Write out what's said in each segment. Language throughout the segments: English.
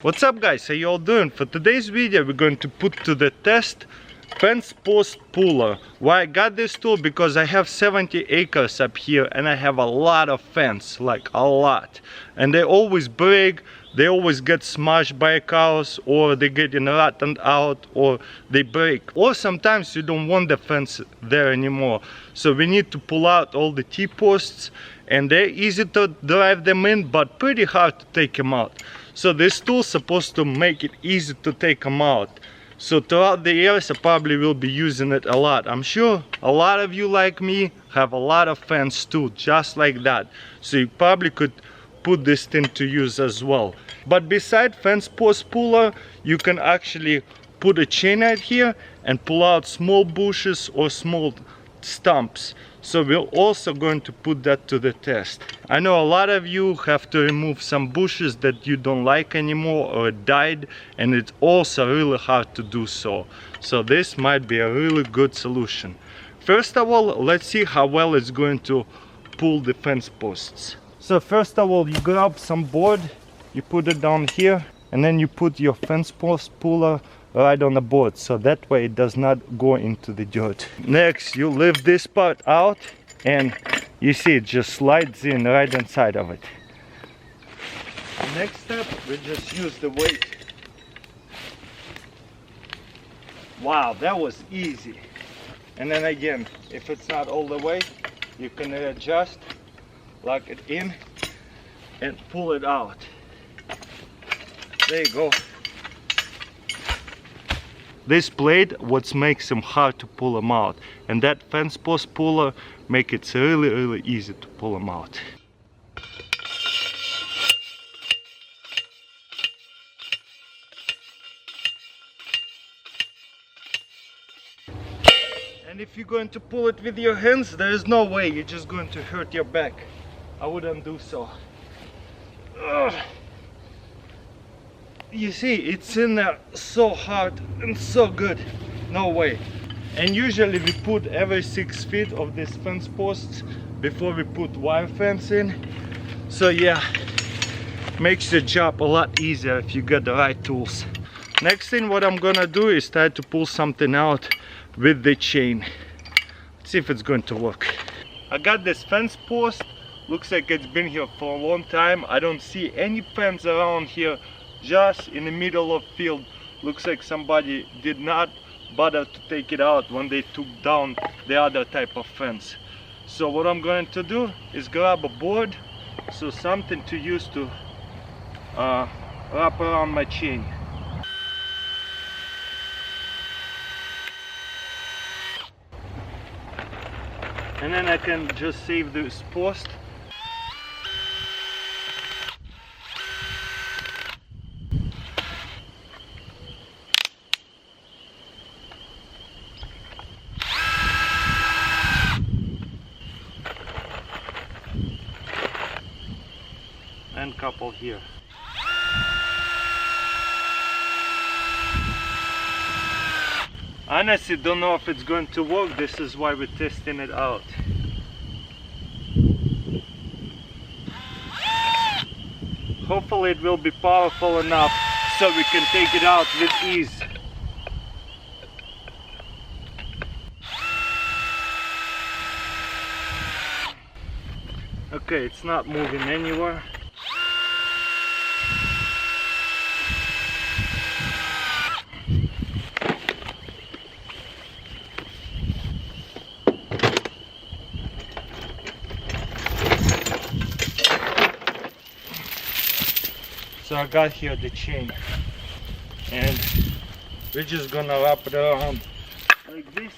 What's up guys, how you all doing? For today's video we're going to put to the test fence post puller. Why I got this tool? Because I have 70 acres up here and I have a lot of fence, like a lot, and they always break, they always get smashed by cows, or they get rotten out, or they break, or sometimes you don't want the fence there anymore. So we need to pull out all the T-posts, and they're easy to drive them in but pretty hard to take them out. So this tool is supposed to make it easy to take them out. So throughout the years I probably will be using it a lot. I'm sure a lot of you like me have a lot of fence too, just like that. So you probably could put this thing to use as well. But beside fence post puller, you can actually put a chain out here and pull out small bushes or small stumps. So we're also going to put that to the test. I know a lot of you have to remove some bushes that you don't like anymore or died, and it's also really hard to do so. So this might be a really good solution. First of all, let's see how well it's going to pull the fence posts. So first of all, you grab some board, you put it down here, and then you put your fence post puller right on the board, so that way it does not go into the dirt. Next, you lift this part out and you see it just slides in right inside of it. Next step, we just use the weight. Wow, that was easy. And then again, if it's not all the way, you can adjust, lock it in and pull it out. There you go. This blade, what makes them hard to pull them out, and that fence post puller make it really easy to pull them out. And if you're going to pull it with your hands, there is no way, you're just going to hurt your back. I wouldn't do so. Ugh. You see, it's in there so hard and so good. No way. And usually we put every 6 feet of these fence posts before we put wire fence in. So yeah, makes the job a lot easier if you get the right tools. Next thing what I'm gonna do is try to pull something out with the chain. Let's see if it's going to work. I got this fence post. Looks like it's been here for a long time. I don't see any fence around here. Just in the middle of field. Looks like somebody did not bother to take it out when they took down the other type of fence. So what I'm going to do is grab a board, so something to use to wrap around my chain. And then I can just save this post. And couple here. Honestly, don't know if it's going to work. This is why we're testing it out. Hopefully it will be powerful enough so we can take it out with ease. Okay, it's not moving anywhere. So I got here the chain, and we're just gonna wrap it around like this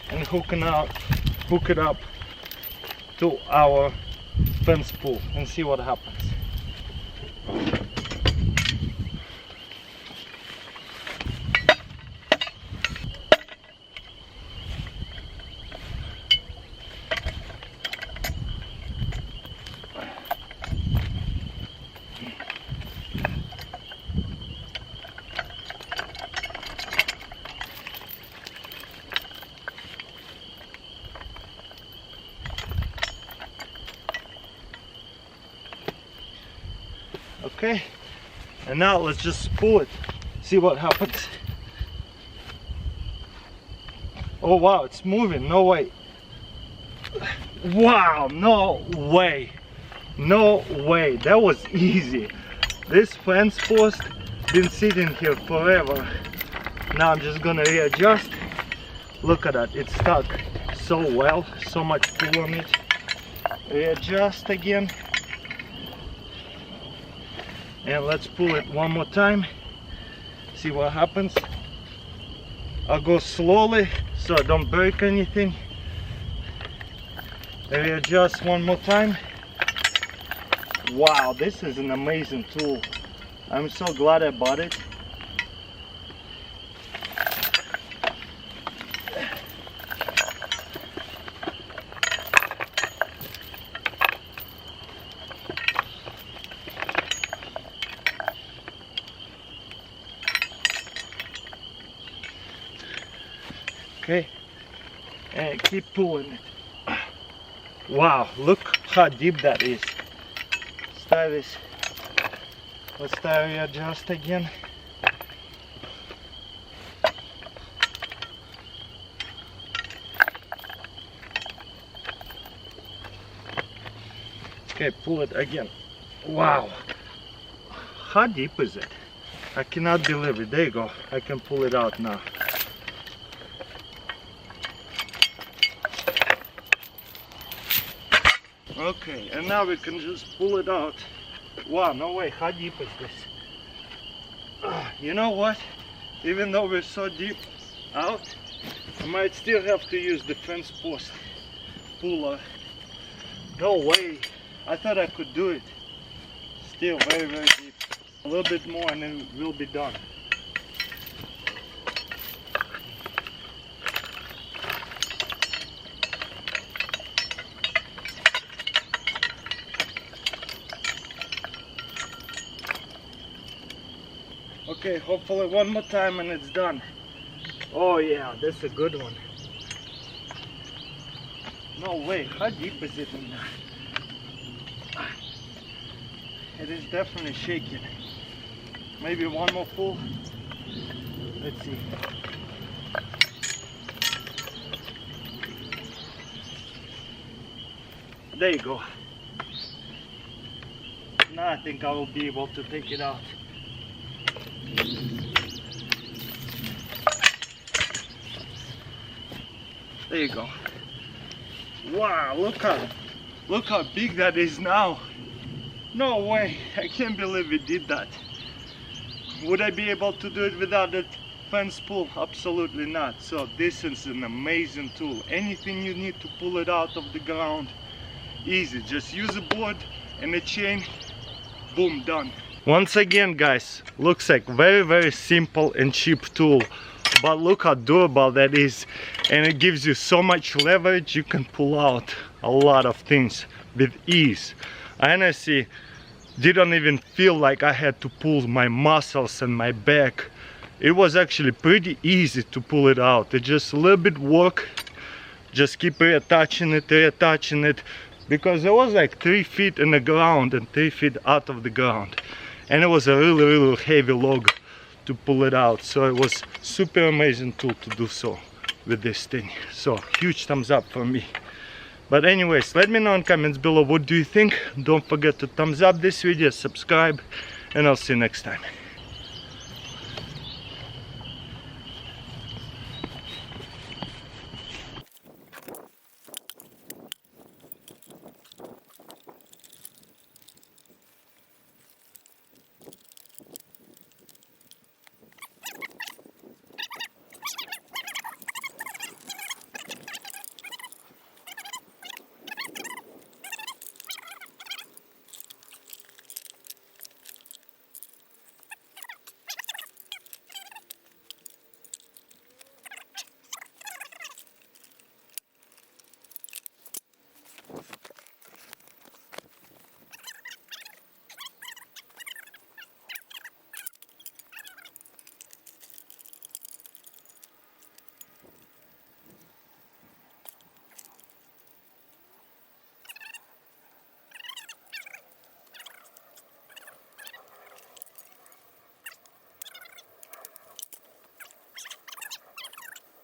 and hook it up to our fence pole and see what happens. Okay, And now let's just pull it, see what happens. Oh wow, it's moving, no way. Wow, no way. No way, that was easy. This fence post been sitting here forever. Now I'm just gonna readjust. Look at that, it's stuck so well, so much pull on it. Readjust again. And let's pull it one more time. See what happens. I'll go slowly so I don't break anything. Readjust one more time. Wow, this is an amazing tool. I'm so glad I bought it. Okay, and keep pulling it. Wow, look how deep that is. Let's try this. Let's try readjust again. Okay, pull it again. Wow, how deep is it? I cannot believe it. There you go. I can pull it out now. Okay, and now we can just pull it out. Wow, no way, how deep is this? You know what? Even though we're so deep out, I might still have to use the fence post puller. No way, I thought I could do it. Still very, very deep. A little bit more and then we'll be done. Okay, hopefully one more time and it's done. Oh yeah, that's a good one. No way, how deep is it in there? It is definitely shaking. Maybe one more pull. Let's see. There you go. Now I think I will be able to take it out. There you go. Wow, look how big that is now. No way, I can't believe it did that. Would I be able to do it without that fence pull? Absolutely not. So this is an amazing tool. Anything you need to pull it out of the ground, easy. Just use a board and a chain, boom, done. Once again guys, looks like very, very simple and cheap tool, but look how durable that is, and it gives you so much leverage. You can pull out a lot of things with ease. I honestly didn't even feel like I had to pull my muscles and my back. It was actually pretty easy to pull it out. It's just a little bit work. Just keep reattaching it, because it was like 3 feet in the ground and 3 feet out of the ground. And it was a really, really heavy log to pull it out. So it was super amazing tool to do so with this thing. So huge thumbs up for me. But anyways, let me know in comments below what do you think. Don't forget to thumbs up this video, subscribe, and I'll see you next time.